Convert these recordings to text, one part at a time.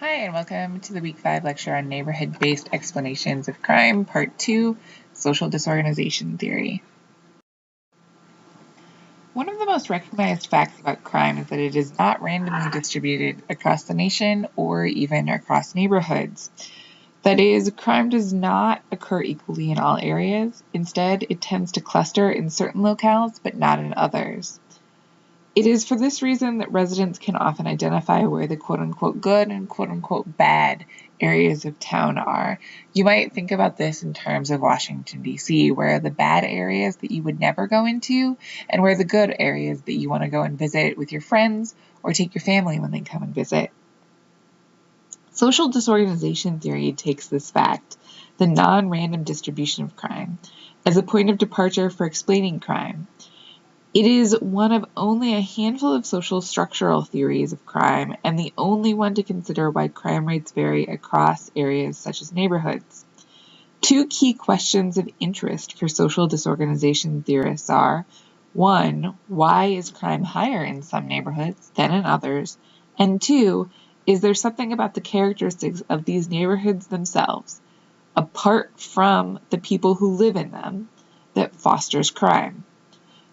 Hi, and welcome to the Week 5 lecture on Neighborhood-Based Explanations of Crime, Part 2, Social Disorganization Theory. One of the most recognized facts about crime is that it is not randomly distributed across the nation or even across neighborhoods. That is, crime does not occur equally in all areas. Instead, it tends to cluster in certain locales, but not in others. It is for this reason that residents can often identify where the quote-unquote good and quote-unquote bad areas of town are. You might think about this in terms of Washington, D.C., where the bad areas that you would never go into and where the good areas that you want to go and visit with your friends or take your family when they come and visit. Social disorganization theory takes this fact, the non-random distribution of crime, as a point of departure for explaining crime. It is one of only a handful of social structural theories of crime and the only one to consider why crime rates vary across areas such as neighborhoods. Two key questions of interest for social disorganization theorists are, 1, why is crime higher in some neighborhoods than in others? And 2, is there something about the characteristics of these neighborhoods themselves, apart from the people who live in them, that fosters crime?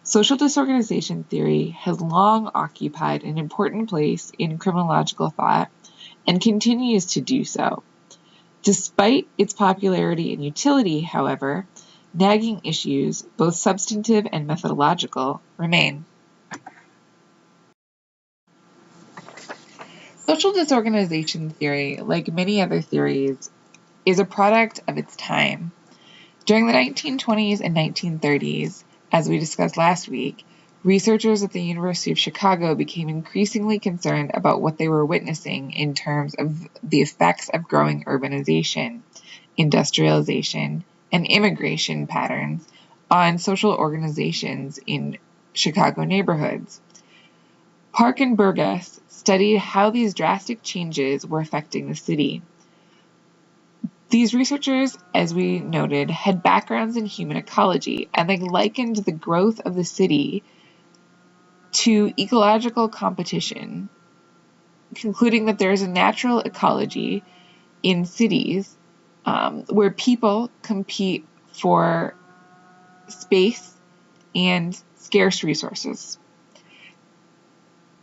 Social disorganization theory has long occupied an important place in criminological thought and continues to do so. Despite its popularity and utility, however, nagging issues, both substantive and methodological, remain. Social disorganization theory, like many other theories, is a product of its time. During the 1920s and 1930s, as we discussed last week, researchers at the University of Chicago became increasingly concerned about what they were witnessing in terms of the effects of growing urbanization, industrialization, and immigration patterns on social organizations in Chicago neighborhoods. Park and Burgess studied how these drastic changes were affecting the city. These researchers, as we noted, had backgrounds in human ecology, and they likened the growth of the city to ecological competition, concluding that there is a natural ecology in cities where people compete for space and scarce resources.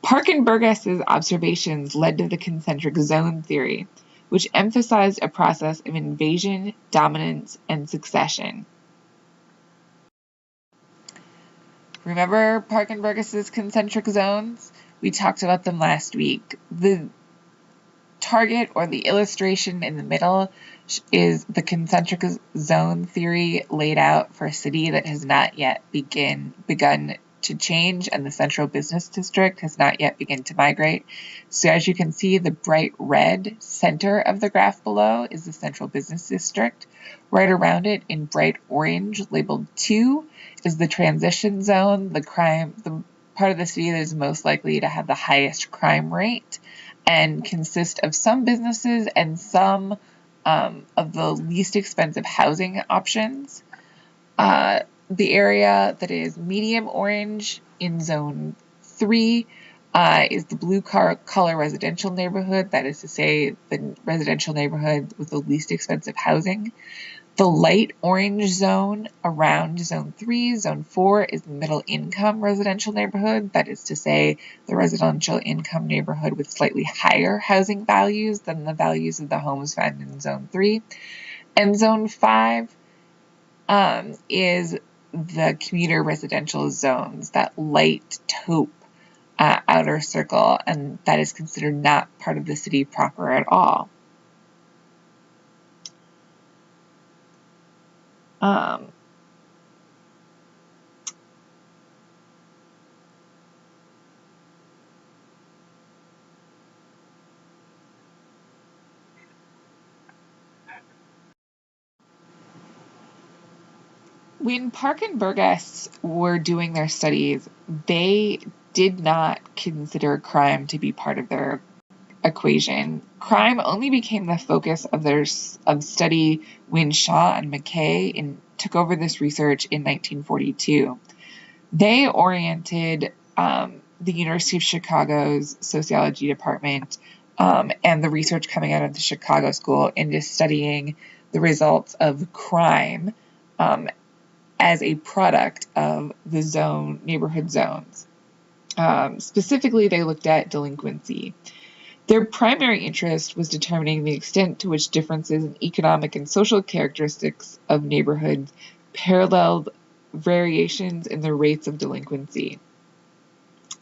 Park and Burgess's observations led to the concentric zone theory, which emphasized a process of invasion, dominance, and succession. Remember Park and Burgess's concentric zones? We talked about them last week. The target or the illustration in the middle is the concentric zone theory laid out for a city that has not yet begun to change, and the central business district has not yet begun to migrate. So as you can see, the bright red center of the graph below is the central business district. Right around it in bright orange, labeled 2, is the transition zone, the part of the city that is most likely to have the highest crime rate and consist of some businesses and some of the least expensive housing options. The area that is medium orange in zone 3 is the blue collar residential neighborhood, that is to say the residential neighborhood with the least expensive housing. The light orange zone around zone 3, zone 4, is the middle income residential neighborhood, that is to say the residential income neighborhood with slightly higher housing values than the values of the homes found in zone 3. And zone 5 is the commuter residential zones, that light taupe outer circle, and that is considered not part of the city proper at all. When Park and Burgess were doing their studies, they did not consider crime to be part of their equation. Crime only became the focus of study when Shaw and McKay took over this research in 1942. They oriented the University of Chicago's sociology department and the research coming out of the Chicago School into studying the results of crime as a product of the neighborhood zones. Specifically, they looked at delinquency. Their primary interest was determining the extent to which differences in economic and social characteristics of neighborhoods paralleled variations in the rates of delinquency.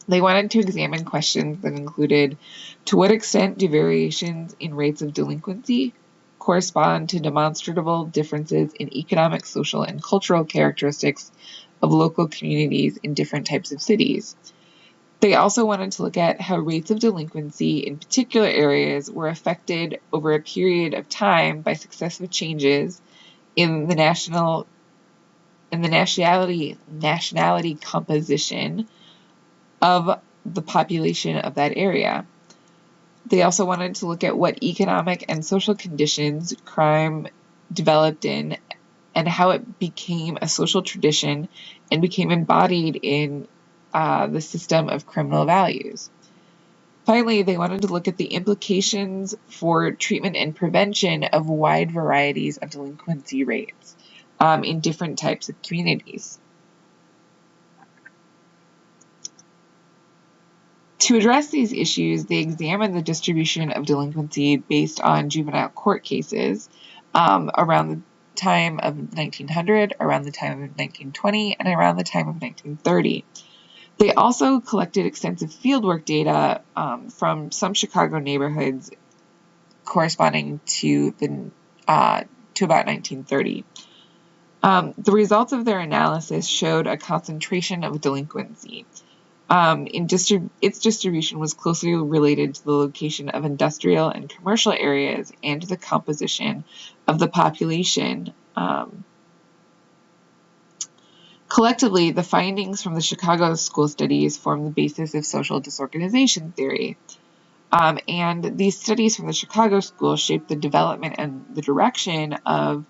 They wanted to examine questions that included, to what extent do variations in rates of delinquency correspond to demonstrable differences in economic, social, and cultural characteristics of local communities in different types of cities? They also wanted to look at how rates of delinquency in particular areas were affected over a period of time by successive changes in the nationality composition of the population of that area. They also wanted to look at what economic and social conditions crime developed in and how it became a social tradition and became embodied in the system of criminal values. Finally, they wanted to look at the implications for treatment and prevention of wide varieties of delinquency rates in different types of communities. To address these issues, they examined the distribution of delinquency based on juvenile court cases around the time of 1900, around the time of 1920, and around the time of 1930. They also collected extensive fieldwork data from some Chicago neighborhoods corresponding to about 1930. The results of their analysis showed a concentration of delinquency. Its distribution was closely related to the location of industrial and commercial areas and to the composition of the population. Collectively, the findings from the Chicago School studies form the basis of social disorganization theory. And these studies from the Chicago School shaped the development and the direction of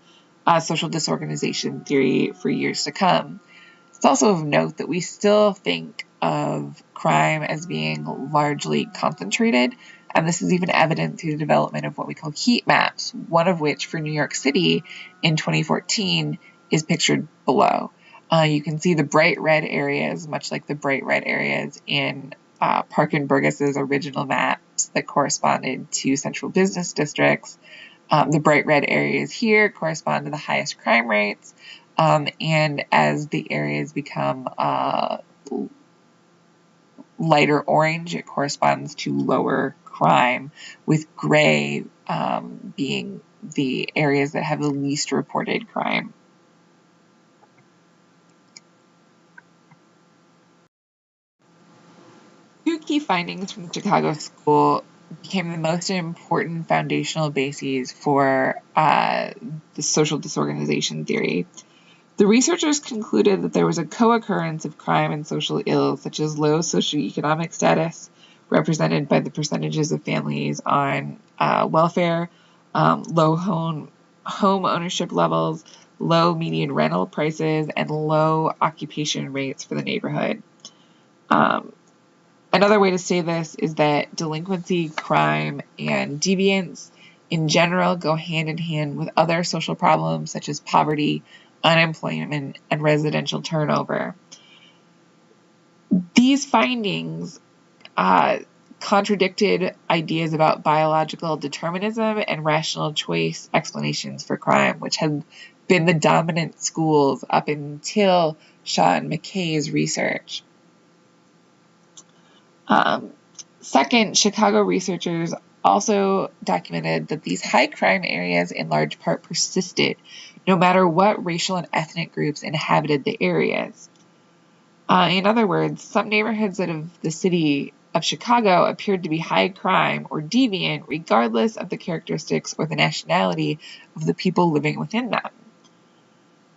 social disorganization theory for years to come. It's also of note that we still think of crime as being largely concentrated, and this is even evident through the development of what we call heat maps, one of which for New York City in 2014 is pictured below. You can see the bright red areas, much like the bright red areas in Parkin Burgess's original maps that corresponded to central business districts. The bright red areas here correspond to the highest crime rates, and as the areas become lighter orange, it corresponds to lower crime, with gray being the areas that have the least reported crime. Two key findings from the Chicago School became the most important foundational bases for the social disorganization theory. The researchers concluded that there was a co-occurrence of crime and social ills, such as low socioeconomic status, represented by the percentages of families on welfare, low home ownership levels, low median rental prices, and low occupation rates for the neighborhood. Another way to say this is that delinquency, crime, and deviance in general go hand in hand with other social problems such as poverty, unemployment, and residential turnover. These findings contradicted ideas about biological determinism and rational choice explanations for crime, which had been the dominant schools up until Sean McKay's research. Second, Chicago researchers also documented that these high crime areas in large part persisted, no matter what racial and ethnic groups inhabited the areas. In other words, some neighborhoods of the city of Chicago appeared to be high crime or deviant regardless of the characteristics or the nationality of the people living within them.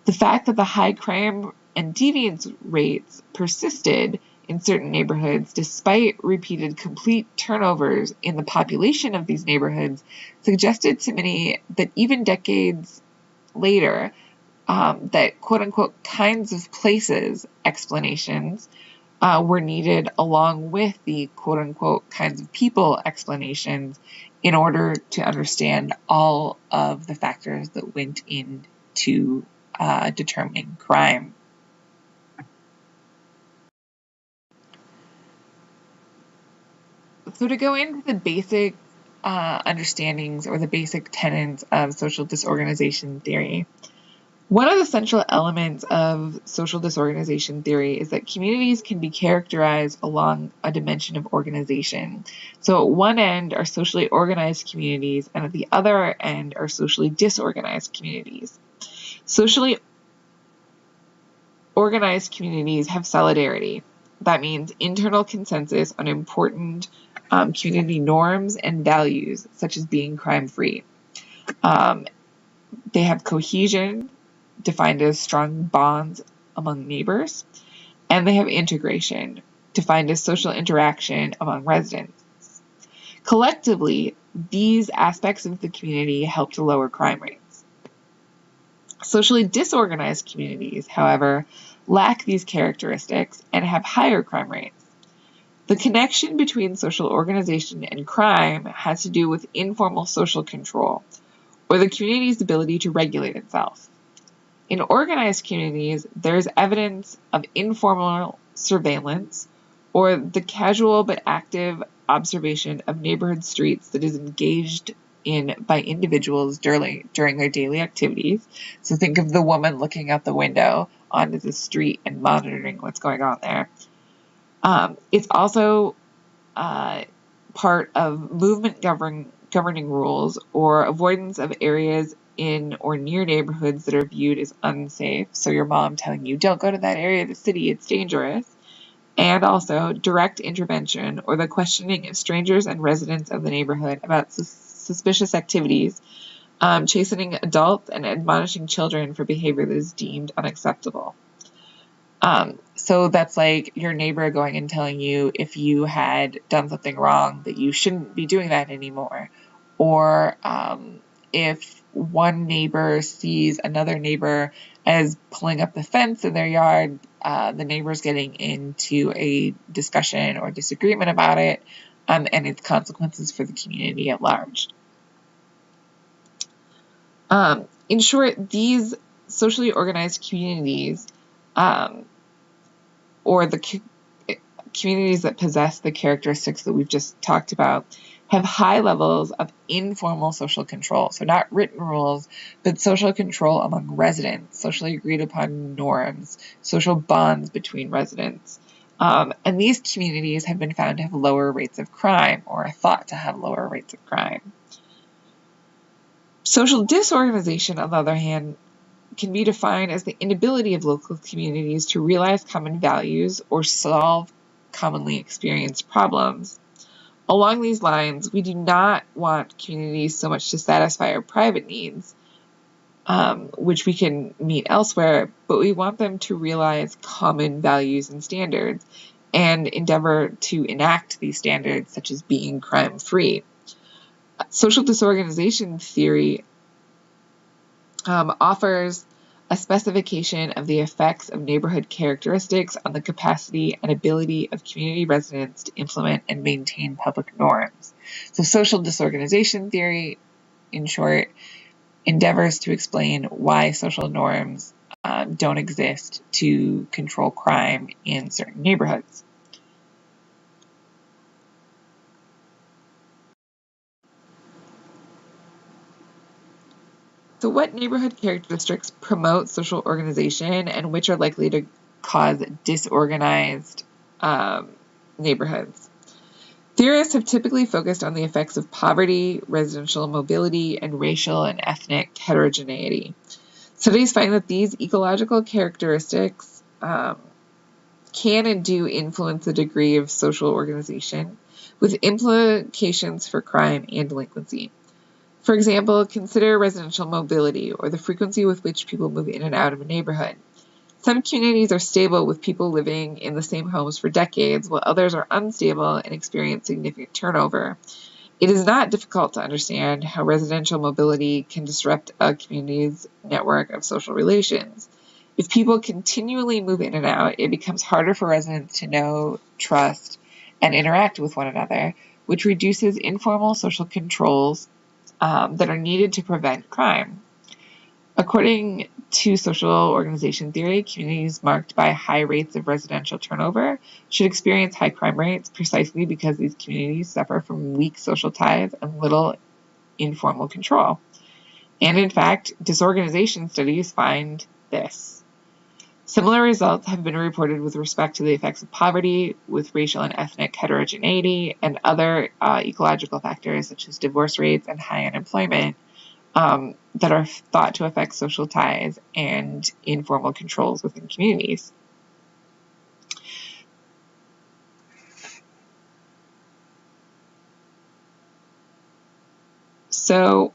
The fact that the high crime and deviance rates persisted in certain neighborhoods, despite repeated complete turnovers in the population of these neighborhoods, suggested to many that even decades later, that quote-unquote kinds of places explanations were needed along with the quote-unquote kinds of people explanations in order to understand all of the factors that went into determining crime. So to go into the basic understandings or the basic tenets of social disorganization theory, one of the central elements of social disorganization theory is that communities can be characterized along a dimension of organization. So at one end are socially organized communities, and at the other end are socially disorganized communities. Socially organized communities have solidarity. That means internal consensus on important community norms and values, such as being crime-free. They have cohesion, defined as strong bonds among neighbors, and they have integration, defined as social interaction among residents. Collectively, these aspects of the community help to lower crime rates. Socially disorganized communities, however, lack these characteristics and have higher crime rates. The connection between social organization and crime has to do with informal social control, or the community's ability to regulate itself. In organized communities, there is evidence of informal surveillance, or the casual but active observation of neighborhood streets that is engaged in by individuals during their daily activities. So think of the woman looking out the window onto the street and monitoring what's going on there. It's also part of movement governing rules or avoidance of areas in or near neighborhoods that are viewed as unsafe. So your mom telling you, don't go to that area of the city, it's dangerous. And also direct intervention or the questioning of strangers and residents of the neighborhood about suspicious activities, chastening adults and admonishing children for behavior that is deemed unacceptable. So that's like your neighbor going and telling you if you had done something wrong that you shouldn't be doing that anymore. Or if one neighbor sees another neighbor as pulling up the fence in their yard, the neighbor's getting into a discussion or disagreement about it, and its consequences for the community at large. In short, these socially organized communities or the communities that possess the characteristics that we've just talked about have high levels of informal social control. So not written rules, but social control among residents, socially agreed upon norms, social bonds between residents. And these communities have been found to have lower rates of crime, or are thought to have lower rates of crime. Social disorganization, on the other hand, can be defined as the inability of local communities to realize common values or solve commonly experienced problems. Along these lines, we do not want communities so much to satisfy our private needs, which we can meet elsewhere, but we want them to realize common values and standards and endeavor to enact these standards, such as being crime-free. Social disorganization theory offers a specification of the effects of neighborhood characteristics on the capacity and ability of community residents to implement and maintain public norms. So social disorganization theory, in short, endeavors to explain why social norms don't exist to control crime in certain neighborhoods. So what neighborhood characteristics promote social organization and which are likely to cause disorganized neighborhoods? Theorists have typically focused on the effects of poverty, residential mobility, and racial and ethnic heterogeneity. Studies find that these ecological characteristics can and do influence the degree of social organization, with implications for crime and delinquency. For example, consider residential mobility, or the frequency with which people move in and out of a neighborhood. Some communities are stable with people living in the same homes for decades, while others are unstable and experience significant turnover. It is not difficult to understand how residential mobility can disrupt a community's network of social relations. If people continually move in and out, it becomes harder for residents to know, trust, and interact with one another, which reduces informal social controls that are needed to prevent crime. According to social organization theory, communities marked by high rates of residential turnover should experience high crime rates precisely because these communities suffer from weak social ties and little informal control. And in fact, disorganization studies find this. Similar results have been reported with respect to the effects of poverty, with racial and ethnic heterogeneity, and other ecological factors such as divorce rates and high unemployment that are thought to affect social ties and informal controls within communities. So,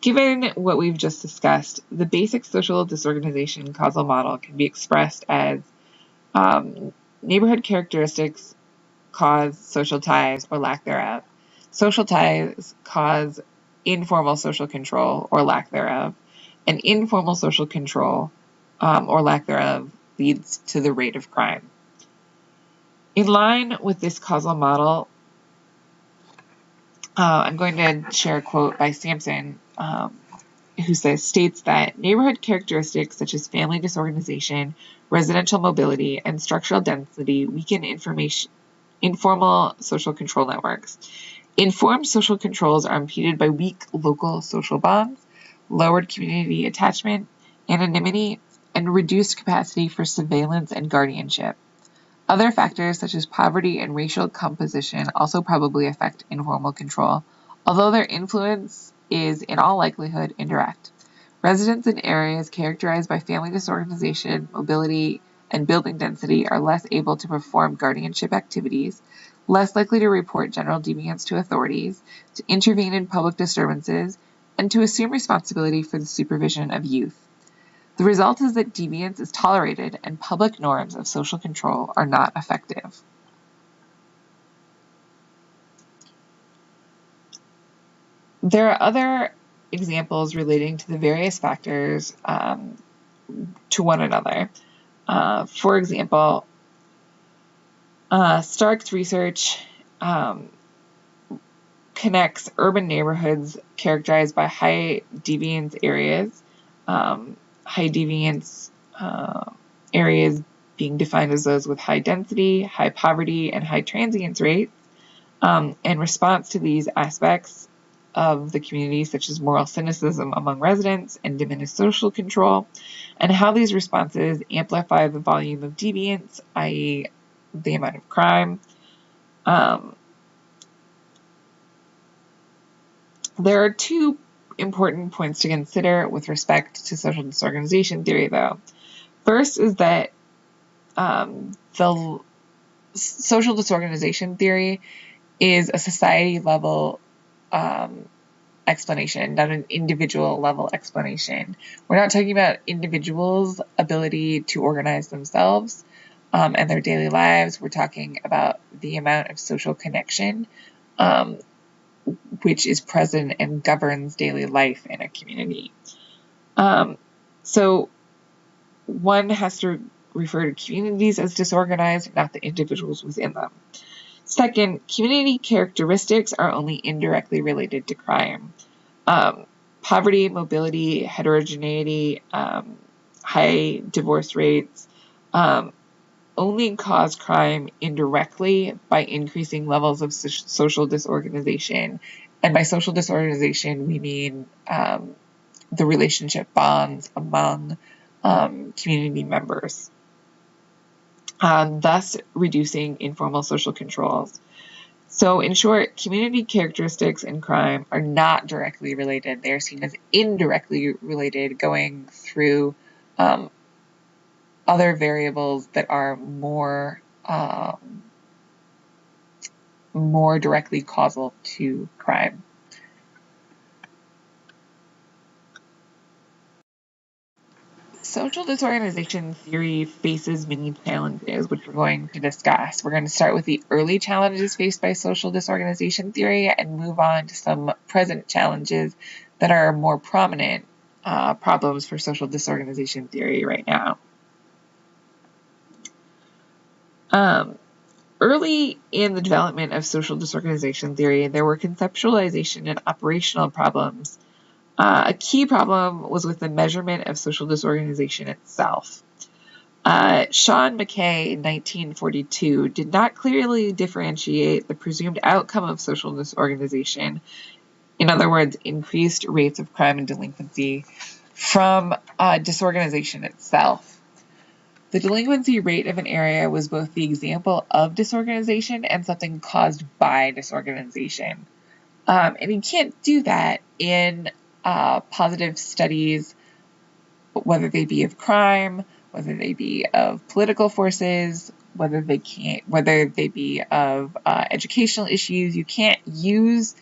given what we've just discussed, the basic social disorganization causal model can be expressed as neighborhood characteristics cause social ties or lack thereof. Social ties cause informal social control or lack thereof. And informal social control or lack thereof leads to the rate of crime. In line with this causal model, I'm going to share a quote by Sampson, who states that neighborhood characteristics such as family disorganization, residential mobility, and structural density weaken informal social control networks. Informed social controls are impeded by weak local social bonds, lowered community attachment, anonymity, and reduced capacity for surveillance and guardianship. Other factors such as poverty and racial composition also probably affect informal control, although their influence is in all likelihood indirect. Residents in areas characterized by family disorganization, mobility, and building density are less able to perform guardianship activities, less likely to report general deviance to authorities, to intervene in public disturbances, and to assume responsibility for the supervision of youth. The result is that deviance is tolerated and public norms of social control are not effective. There are other examples relating to the various factors to one another. For example, Stark's research connects urban neighborhoods characterized by high deviance areas, high deviance areas being defined as those with high density, high poverty, and high transience rates. In response to these aspects of the community, such as moral cynicism among residents and diminished social control, and how these responses amplify the volume of deviance, i.e., the amount of crime. There are two important points to consider with respect to social disorganization theory, though. First is that the social disorganization theory is a society-level explanation, not an individual-level explanation. We're not talking about individuals' ability to organize themselves and their daily lives. We're talking about the amount of social connection which is present and governs daily life in a community. So one has to refer to communities as disorganized, not the individuals within them. Second, community characteristics are only indirectly related to crime. Poverty, mobility, heterogeneity, high divorce rates only cause crime indirectly by increasing levels of social disorganization. And by social disorganization, we mean the relationship bonds among community members, thus reducing informal social controls. So in short, community characteristics and crime are not directly related. They are seen as indirectly related, going through other variables that are more directly causal to crime. Social disorganization theory faces many challenges, which we're going to discuss. We're going to start with the early challenges faced by social disorganization theory and move on to some present challenges that are more prominent problems for social disorganization theory right now. Early in the development of social disorganization theory, there were conceptualization and operational problems. A key problem was with the measurement of social disorganization itself. Sean McKay in 1942 did not clearly differentiate the presumed outcome of social disorganization, in other words, increased rates of crime and delinquency, from disorganization itself. The delinquency rate of an area was both the example of disorganization and something caused by disorganization. And you can't do that in positive studies, whether they be of crime, whether they be of political forces, whether they be of educational issues. You can't use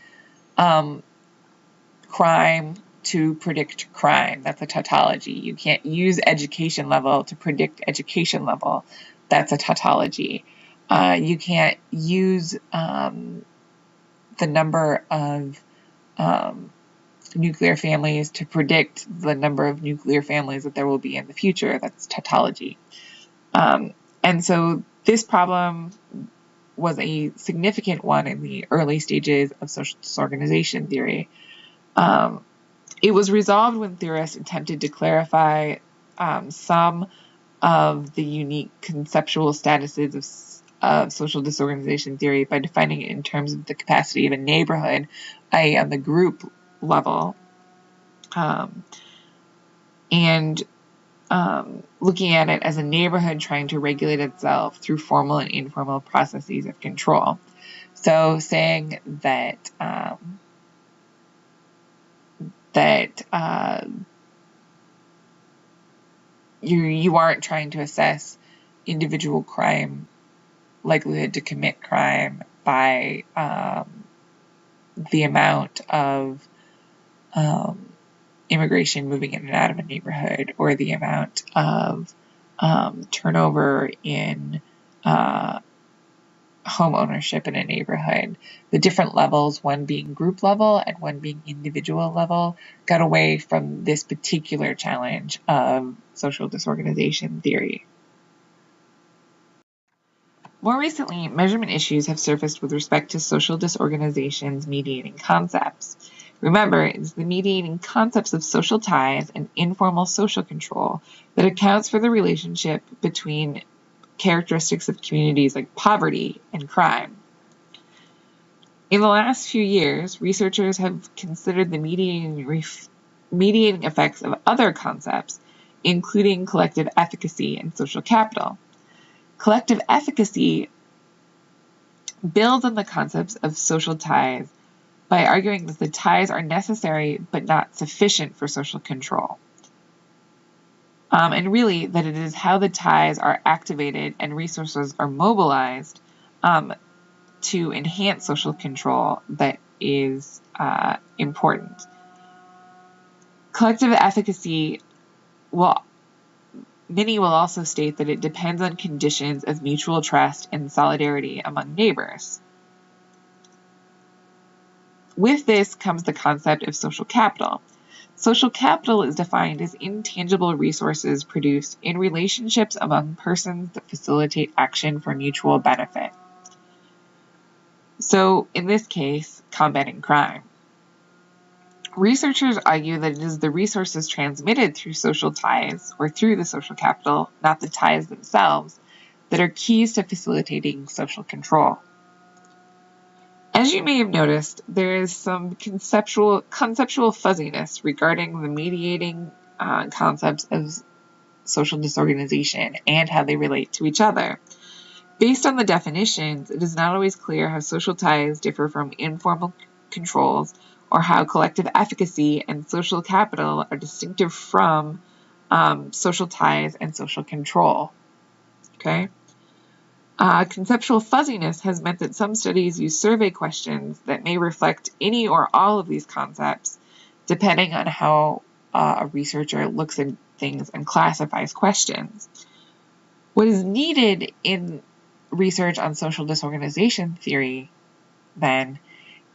crime to predict crime. That's a tautology. You can't use education level to predict education level. That's a tautology. You can't use the number of nuclear families to predict the number of nuclear families that there will be in the future. That's tautology. And so this problem was a significant one in the early stages of social disorganization theory. It was resolved when theorists attempted to clarify some of the unique conceptual statuses of social disorganization theory by defining it in terms of the capacity of a neighborhood, i.e. on the group level, and looking at it as a neighborhood trying to regulate itself through formal and informal processes of control. So saying that you aren't trying to assess individual crime likelihood to commit crime by the amount of immigration moving in and out of a neighborhood, or the amount of turnover in home ownership in a neighborhood. The different levels, one being group level and one being individual level, got away from this particular challenge of social disorganization theory. More recently, measurement issues have surfaced with respect to social disorganization's mediating concepts. Remember, it's the mediating concepts of social ties and informal social control that accounts for the relationship between characteristics of communities like poverty and crime. In the last few years, researchers have considered the mediating effects of other concepts, including collective efficacy and social capital. Collective efficacy builds on the concepts of social ties by arguing that the ties are necessary but not sufficient for social control. And really that it is how the ties are activated and resources are mobilized to enhance social control that is important. Collective efficacy many will also state that it depends on conditions of mutual trust and solidarity among neighbors. With this comes the concept of social capital. Social capital is defined as intangible resources produced in relationships among persons that facilitate action for mutual benefit. So, in this case, combating crime. Researchers argue that it is the resources transmitted through social ties, or through the social capital, not the ties themselves, that are keys to facilitating social control. As you may have noticed, there is some conceptual fuzziness regarding the mediating concepts of social disorganization and how they relate to each other. Based on the definitions, it is not always clear how social ties differ from informal controls, or how collective efficacy and social capital are distinctive from social ties and social control. Okay? Conceptual fuzziness has meant that some studies use survey questions that may reflect any or all of these concepts, depending on how a researcher looks at things and classifies questions. What is needed in research on social disorganization theory, then,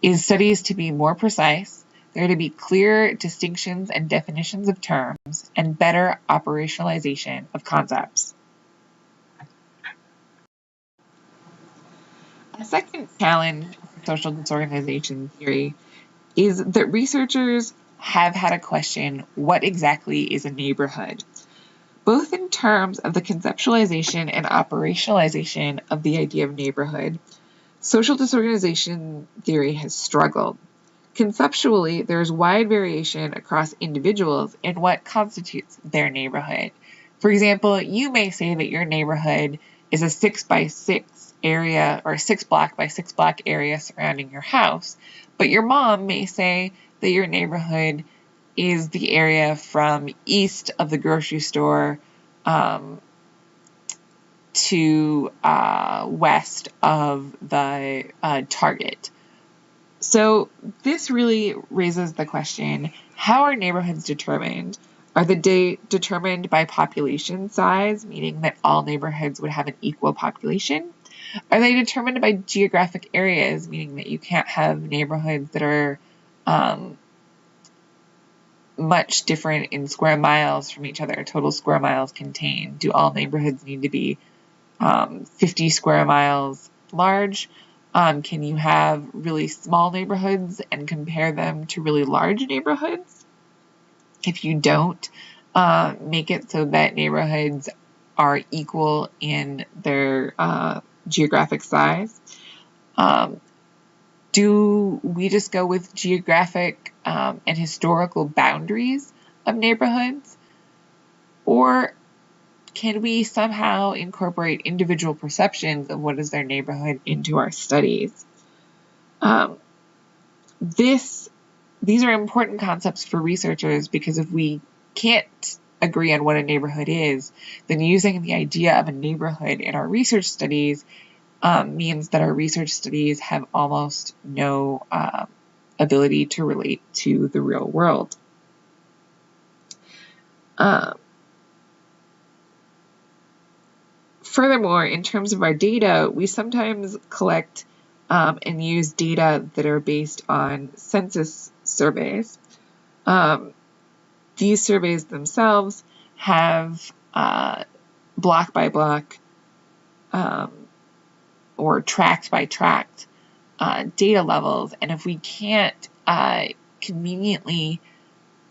is studies to be more precise, there to be clear distinctions and definitions of terms and better operationalization of concepts. A second challenge for social disorganization theory is that researchers have had to question what exactly is a neighborhood, both in terms of the conceptualization and operationalization of the idea of neighborhood. Social disorganization theory has struggled. Conceptually, there is wide variation across individuals in what constitutes their neighborhood. For example, you may say that your neighborhood is a 6x6 area or a 6 block by 6 block area surrounding your house, but your mom may say that your neighborhood is the area from east of the grocery store to west of the Target. So this really raises the question, how are neighborhoods determined? Are they determined by population size, meaning that all neighborhoods would have an equal population? Are they determined by geographic areas, meaning that you can't have neighborhoods that are much different in square miles from each other, total square miles contained? Do all neighborhoods need to be 50 square miles large? Can you have really small neighborhoods and compare them to really large neighborhoods? If you don't, make it so that neighborhoods are equal in their geographic size. Do we just go with geographic and historical boundaries of neighborhoods? Or can we somehow incorporate individual perceptions of what is their neighborhood into our studies? These are important concepts for researchers, because if we can't agree on what a neighborhood is, then using the idea of a neighborhood in our research studies means that our research studies have almost no ability to relate to the real world. Furthermore, in terms of our data, we sometimes collect and use data that are based on census surveys. These surveys themselves have block by block or tract by tract data levels, and if we can't conveniently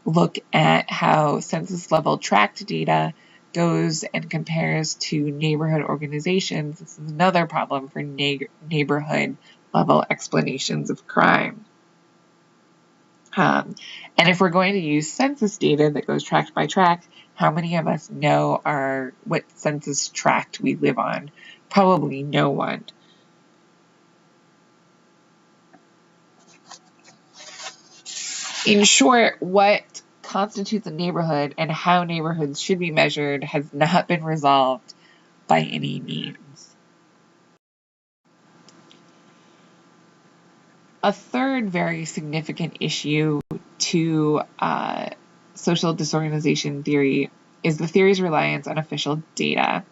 look at how census level tract data goes and compares to neighborhood organizations, this is another problem for neighborhood level explanations of crime. And if we're going to use census data that goes tract by tract, how many of us know what census tract we live on? Probably no one. In short, what constitutes a neighborhood and how neighborhoods should be measured has not been resolved by any means. A third very significant issue to social disorganization theory is the theory's reliance on official data.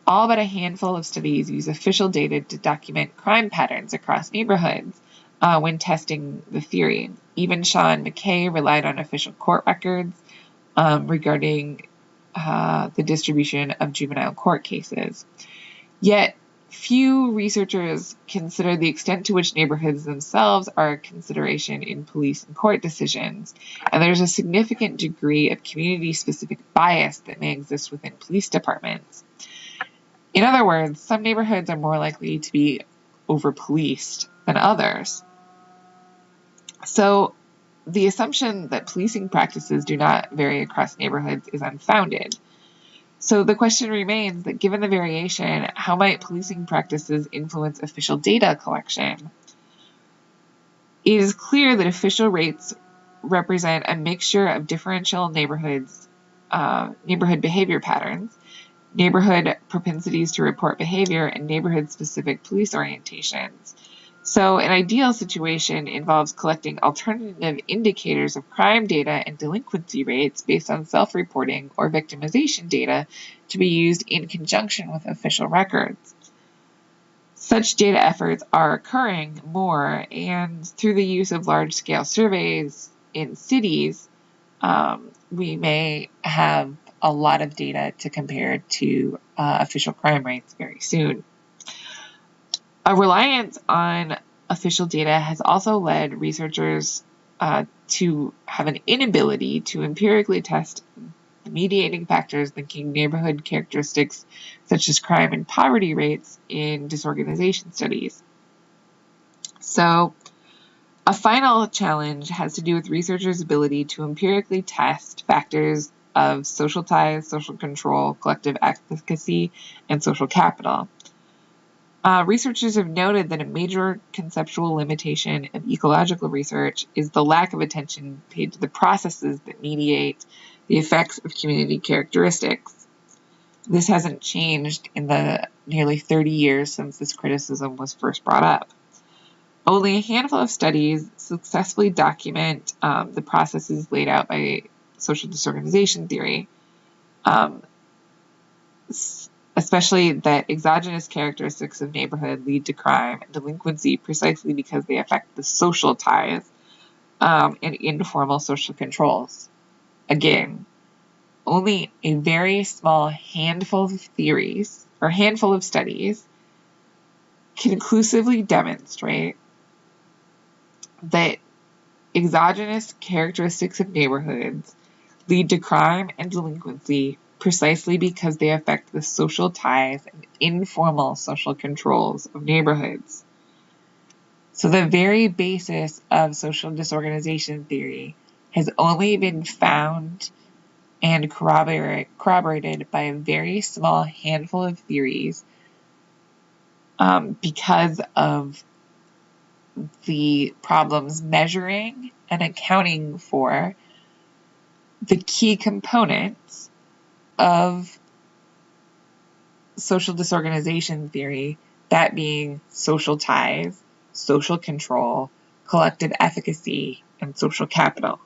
All but a handful of studies use official data to document crime patterns across neighborhoods when testing the theory. Even Sean McKay relied on official court records regarding the distribution of juvenile court cases. Yet, few researchers consider the extent to which neighborhoods themselves are a consideration in police and court decisions, and there's a significant degree of community-specific bias that may exist within police departments. In other words, some neighborhoods are more likely to be over-policed than others. So, the assumption that policing practices do not vary across neighborhoods is unfounded. So the question remains that given the variation, how might policing practices influence official data collection? It is clear that official rates represent a mixture of differential neighborhood behavior patterns, neighborhood propensities to report behavior, and neighborhood-specific police orientations. So an ideal situation involves collecting alternative indicators of crime data and delinquency rates based on self-reporting or victimization data to be used in conjunction with official records. Such data efforts are occurring more, and through the use of large-scale surveys, in cities, we may have a lot of data to compare to official crime rates very soon. A reliance on official data has also led researchers to have an inability to empirically test the mediating factors linking neighborhood characteristics such as crime and poverty rates in disorganization studies. So, a final challenge has to do with researchers' ability to empirically test factors of social ties, social control, collective efficacy, and social capital. Researchers have noted that a major conceptual limitation of ecological research is the lack of attention paid to the processes that mediate the effects of community characteristics. This hasn't changed in the nearly 30 years since this criticism was first brought up. Only a handful of studies successfully document the processes laid out by social disorganization theory, especially that exogenous characteristics of neighborhood lead to crime and delinquency precisely because they affect the social ties and informal social controls. Again, only a very small handful of theories or handful of studies conclusively demonstrate that exogenous characteristics of neighborhoods lead to crime and delinquency precisely because they affect the social ties and informal social controls of neighborhoods. So the very basis of social disorganization theory has only been found and corroborated by a very small handful of theories because of the problems measuring and accounting for the key components of social disorganization theory, that being social ties, social control, collective efficacy, and social capital.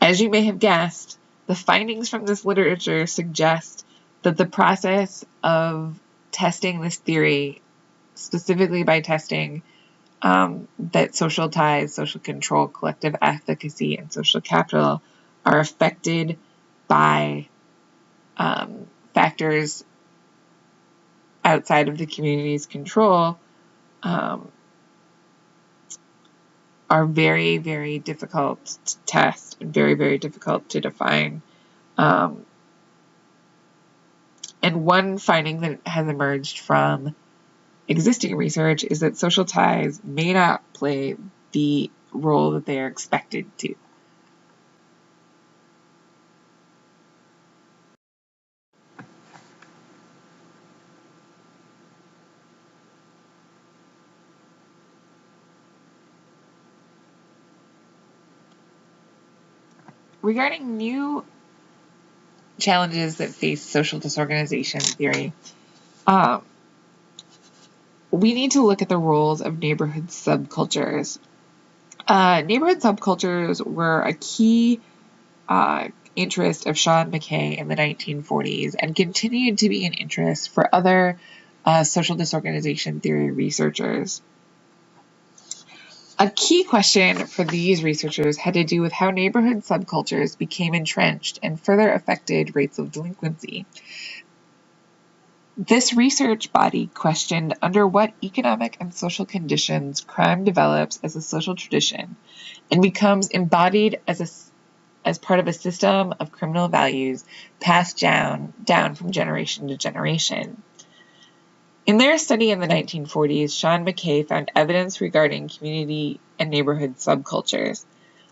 As you may have guessed, the findings from this literature suggest that the process of testing this theory, specifically by testing that social ties, social control, collective efficacy, and social capital are affected by factors outside of the community's control, are very, very difficult to test and very, very difficult to define. And one finding that has emerged from existing research is that social ties may not play the role that they are expected to. Regarding new challenges that face social disorganization theory, we need to look at the roles of neighborhood subcultures. Neighborhood subcultures were a key interest of Sean McKay in the 1940s and continued to be an interest for other social disorganization theory researchers. A key question for these researchers had to do with how neighborhood subcultures became entrenched and further affected rates of delinquency. This research body questioned under what economic and social conditions crime develops as a social tradition and becomes embodied as part of a system of criminal values passed down from generation to generation. In their study in the 1940s, Sean McKay found evidence regarding community and neighborhood subcultures.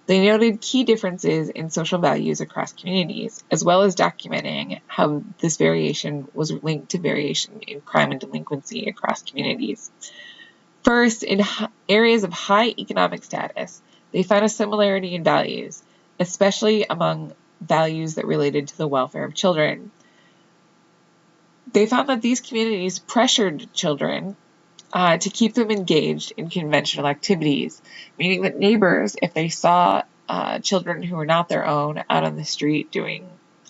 They noted key differences in social values across communities, as well as documenting how this variation was linked to variation in crime and delinquency across communities. First, in areas of high economic status, they found a similarity in values, especially among values that related to the welfare of children. They found that these communities pressured children to keep them engaged in conventional activities, meaning that neighbors, if they saw children who were not their own out on the street doing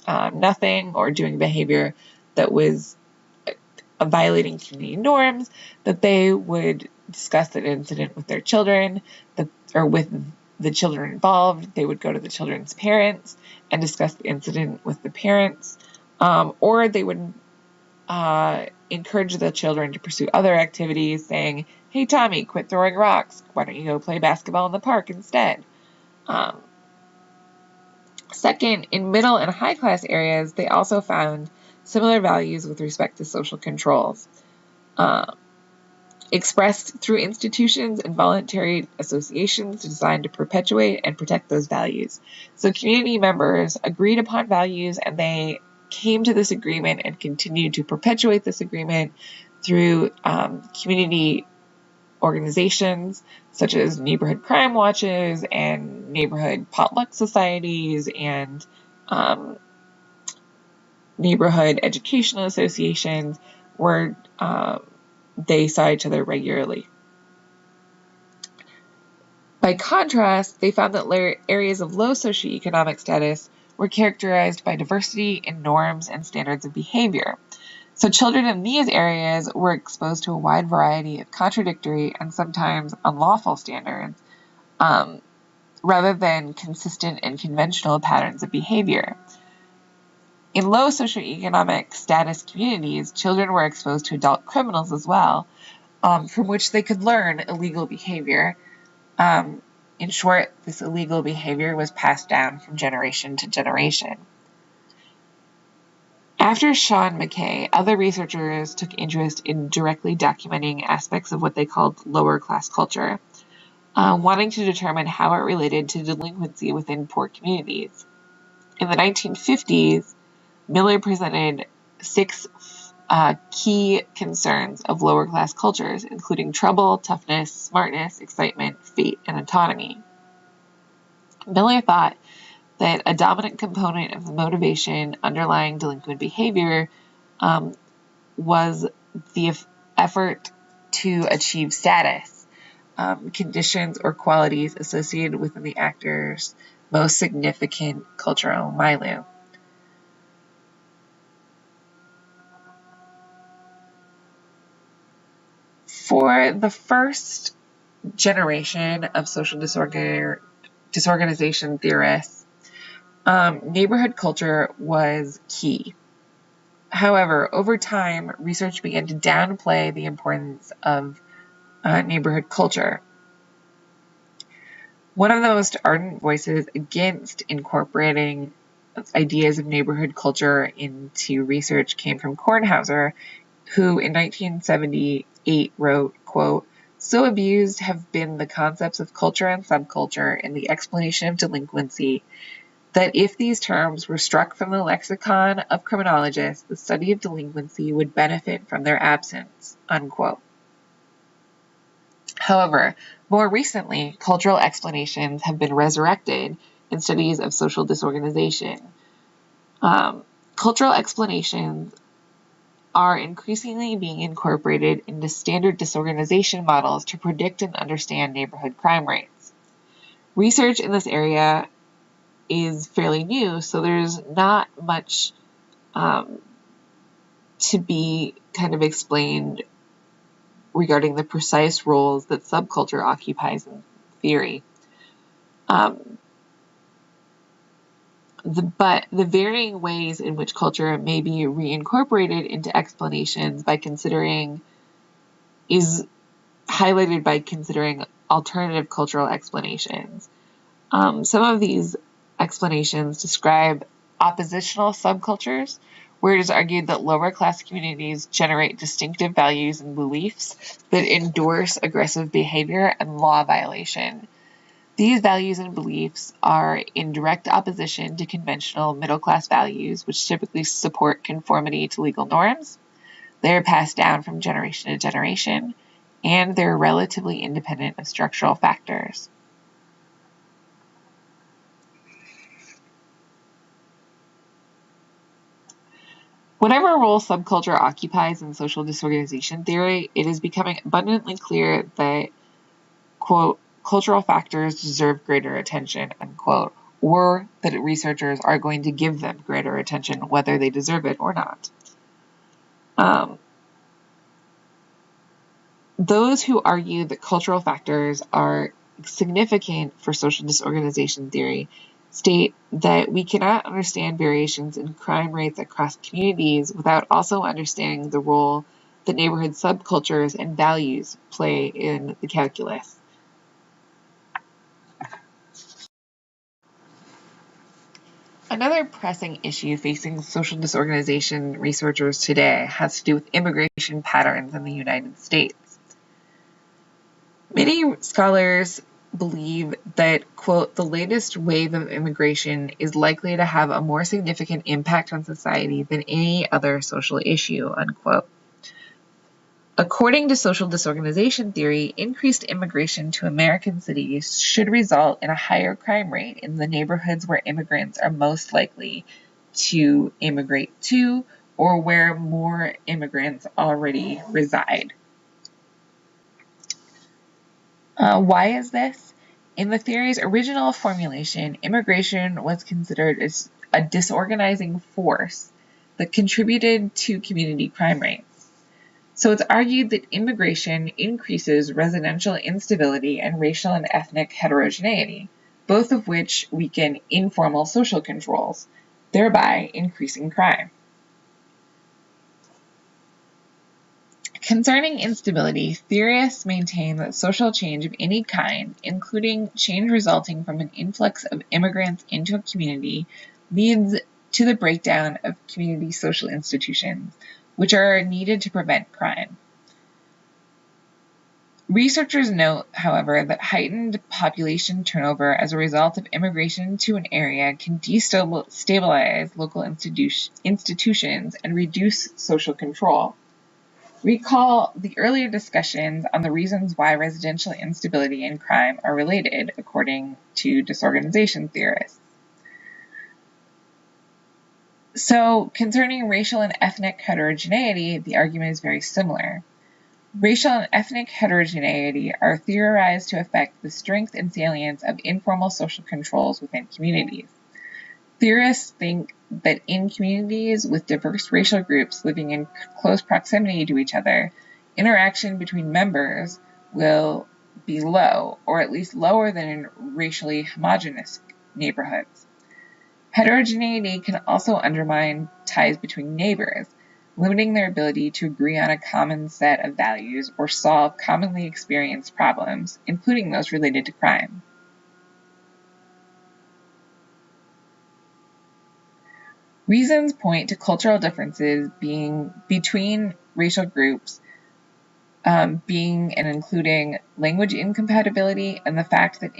nothing or doing behavior that was violating community norms, that they would discuss an incident with their children, or with the children involved. They would go to the children's parents and discuss the incident with the parents, or they would encourage the children to pursue other activities, saying, "Hey, Tommy, quit throwing rocks. Why don't you go play basketball in the park instead?" Second, in middle and high-class areas, they also found similar values with respect to social controls, expressed through institutions and voluntary associations designed to perpetuate and protect those values. So community members agreed upon values, and they came to this agreement and continued to perpetuate this agreement through community organizations such as neighborhood crime watches and neighborhood potluck societies and neighborhood educational associations, where they saw each other regularly. By contrast, they found that areas of low socioeconomic status were characterized by diversity in norms and standards of behavior. So children in these areas were exposed to a wide variety of contradictory and sometimes unlawful standards, rather than consistent and conventional patterns of behavior. In low socioeconomic status communities, children were exposed to adult criminals as well, from which they could learn illegal behavior. In short, this illegal behavior was passed down from generation to generation. After Sean McKay, other researchers took interest in directly documenting aspects of what they called lower class culture, wanting to determine how it related to delinquency within poor communities. In the 1950s, Miller presented 6 key concerns of lower class cultures, including trouble, toughness, smartness, excitement, fate, and autonomy. Miller thought that a dominant component of the motivation underlying delinquent behavior was the effort to achieve status, conditions or qualities associated with the actor's most significant cultural milieu. For the first generation of social disorganization theorists, neighborhood culture was key. However, over time, research began to downplay the importance of neighborhood culture. One of the most ardent voices against incorporating ideas of neighborhood culture into research came from Kornhauser, who in 1978 wrote, quote, "So abused have been the concepts of culture and subculture in the explanation of delinquency that if these terms were struck from the lexicon of criminologists, the study of delinquency would benefit from their absence," unquote. However, more recently, cultural explanations have been resurrected in studies of social disorganization. Cultural explanations are increasingly being incorporated into standard disorganization models to predict and understand neighborhood crime rates. Research in this area is fairly new, so there's not much to be kind of explained regarding the precise roles that subculture occupies in theory. But the varying ways in which culture may be reincorporated into explanations is highlighted by considering alternative cultural explanations. Some of these explanations describe oppositional subcultures, where it is argued that lower class communities generate distinctive values and beliefs that endorse aggressive behavior and law violation. These values and beliefs are in direct opposition to conventional middle-class values, which typically support conformity to legal norms. They are passed down from generation to generation, and they're relatively independent of structural factors. Whatever role subculture occupies in social disorganization theory, it is becoming abundantly clear that, quote, cultural factors deserve greater attention, unquote, or that researchers are going to give them greater attention whether they deserve it or not. Those who argue that cultural factors are significant for social disorganization theory state that we cannot understand variations in crime rates across communities without also understanding the role that neighborhood subcultures and values play in the calculus. Another pressing issue facing social disorganization researchers today has to do with immigration patterns in the United States. Many scholars believe that, quote, the latest wave of immigration is likely to have a more significant impact on society than any other social issue, unquote. According to social disorganization theory, increased immigration to American cities should result in a higher crime rate in the neighborhoods where immigrants are most likely to immigrate to or where more immigrants already reside. Why is this? In the theory's original formulation, immigration was considered as a disorganizing force that contributed to community crime rates. So it's argued that immigration increases residential instability and racial and ethnic heterogeneity, both of which weaken informal social controls, thereby increasing crime. Concerning instability, theorists maintain that social change of any kind, including change resulting from an influx of immigrants into a community, leads to the breakdown of community social institutions, which are needed to prevent crime. Researchers note, however, that heightened population turnover as a result of immigration to an area can destabilize local institutions and reduce social control. Recall the earlier discussions on the reasons why residential instability and crime are related, according to disorganization theorists. So, concerning racial and ethnic heterogeneity, the argument is very similar. Racial and ethnic heterogeneity are theorized to affect the strength and salience of informal social controls within communities. Theorists think that in communities with diverse racial groups living in close proximity to each other, interaction between members will be low, or at least lower than in racially homogeneous neighborhoods. Heterogeneity can also undermine ties between neighbors, limiting their ability to agree on a common set of values or solve commonly experienced problems, including those related to crime. Reasons point to cultural differences between racial groups being and including language incompatibility and the fact that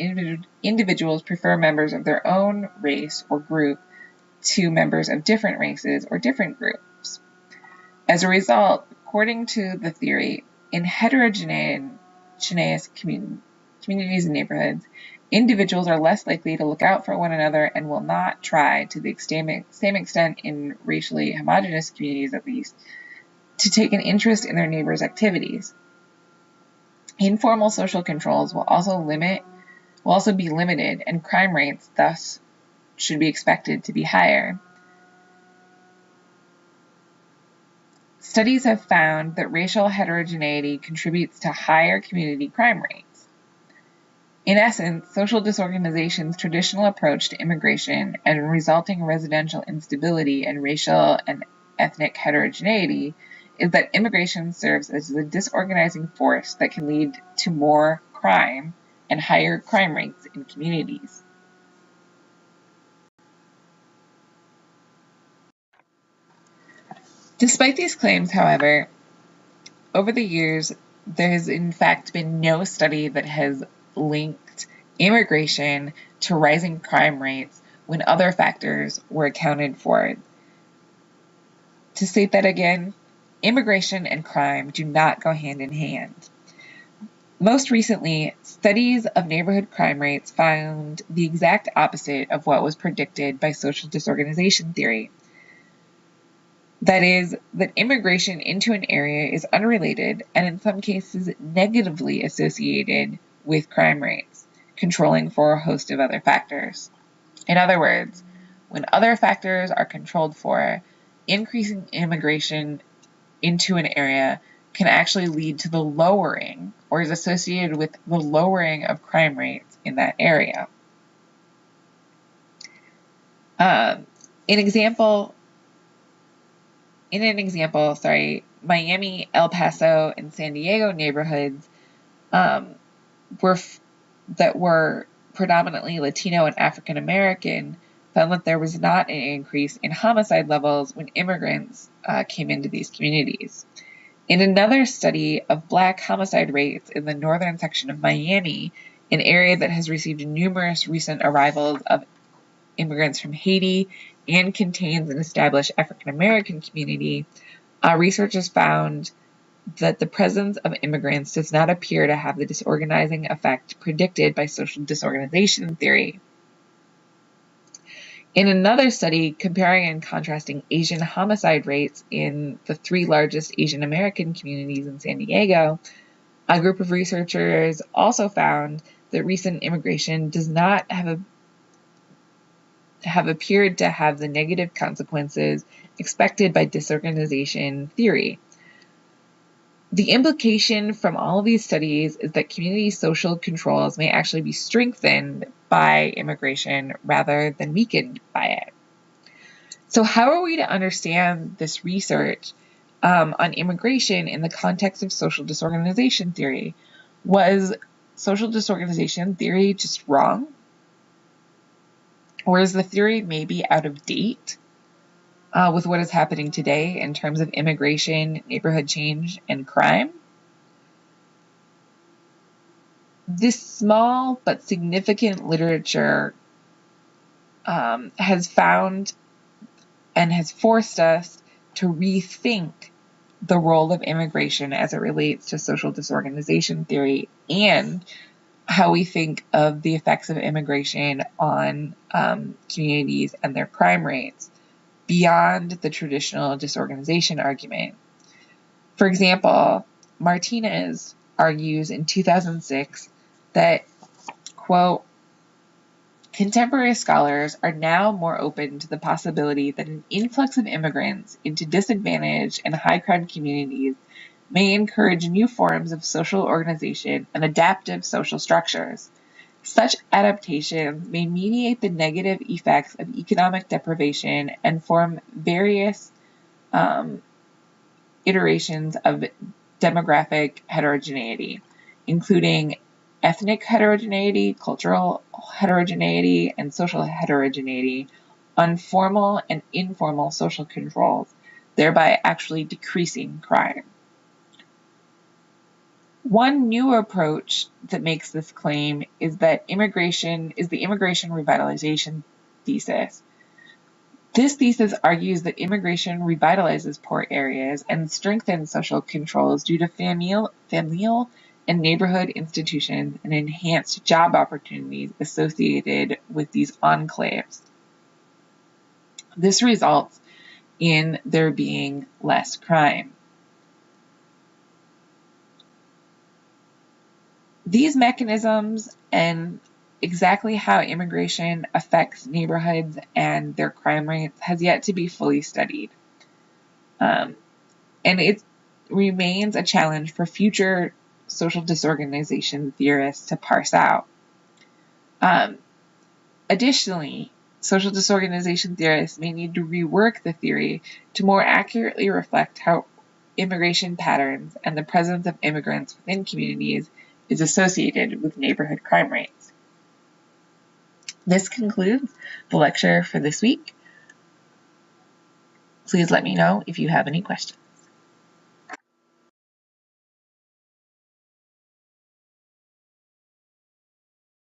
individuals prefer members of their own race or group to members of different races or different groups. As a result, according to the theory, in heterogeneous communities and neighborhoods, individuals are less likely to look out for one another and will not try, to the same extent in racially homogeneous communities at least, to take an interest in their neighbors' activities. Informal social controls will also be limited, and crime rates thus should be expected to be higher. Studies have found that racial heterogeneity contributes to higher community crime rates. In essence, social disorganization's traditional approach to immigration and resulting residential instability and racial and ethnic heterogeneity is that immigration serves as the disorganizing force that can lead to more crime and higher crime rates in communities. Despite these claims, however, over the years, there has in fact been no study that has linked immigration to rising crime rates when other factors were accounted for. To state that again, immigration and crime do not go hand in hand. Most recently, studies of neighborhood crime rates found the exact opposite of what was predicted by social disorganization theory. That is, that immigration into an area is unrelated and in some cases negatively associated with crime rates, controlling for a host of other factors. In other words, when other factors are controlled for, increasing immigration into an area can actually lead to the lowering, or is associated with the lowering of crime rates in that area. In an example, Miami, El Paso, and San Diego neighborhoods that were predominantly Latino and African American found that there was not an increase in homicide levels when immigrants came into these communities. In another study of Black homicide rates in the northern section of Miami, an area that has received numerous recent arrivals of immigrants from Haiti and contains an established African American community, researchers found that the presence of immigrants does not appear to have the disorganizing effect predicted by social disorganization theory. In another study comparing and contrasting Asian homicide rates in the 3 largest Asian American communities in San Diego, a group of researchers also found that recent immigration does not have appeared to have the negative consequences expected by disorganization theory. The implication from all of these studies is that community social controls may actually be strengthened by immigration rather than weakened by it. So how are we to understand this research on immigration in the context of social disorganization theory? Was social disorganization theory just wrong? Or is the theory maybe out of date with what is happening today in terms of immigration, neighborhood change, and crime? This small but significant literature has found and has forced us to rethink the role of immigration as it relates to social disorganization theory and how we think of the effects of immigration on communities and their crime rates beyond the traditional disorganization argument. For example, Martinez argues in 2006 that, quote, contemporary scholars are now more open to the possibility that an influx of immigrants into disadvantaged and high crime communities may encourage new forms of social organization and adaptive social structures. Such adaptations may mediate the negative effects of economic deprivation and form various iterations of demographic heterogeneity, including ethnic heterogeneity, cultural heterogeneity, and social heterogeneity on formal and informal social controls, thereby actually decreasing crime. One new approach that makes this claim is that the immigration revitalization thesis. This thesis argues that immigration revitalizes poor areas and strengthens social controls due to familial and neighborhood institutions and enhanced job opportunities associated with these enclaves. This results in there being less crime. These mechanisms and exactly how immigration affects neighborhoods and their crime rates has yet to be fully studied. And it remains a challenge for future social disorganization theorists to parse out. Additionally, social disorganization theorists may need to rework the theory to more accurately reflect how immigration patterns and the presence of immigrants within communities is associated with neighborhood crime rates. This concludes the lecture for this week. Please let me know if you have any questions.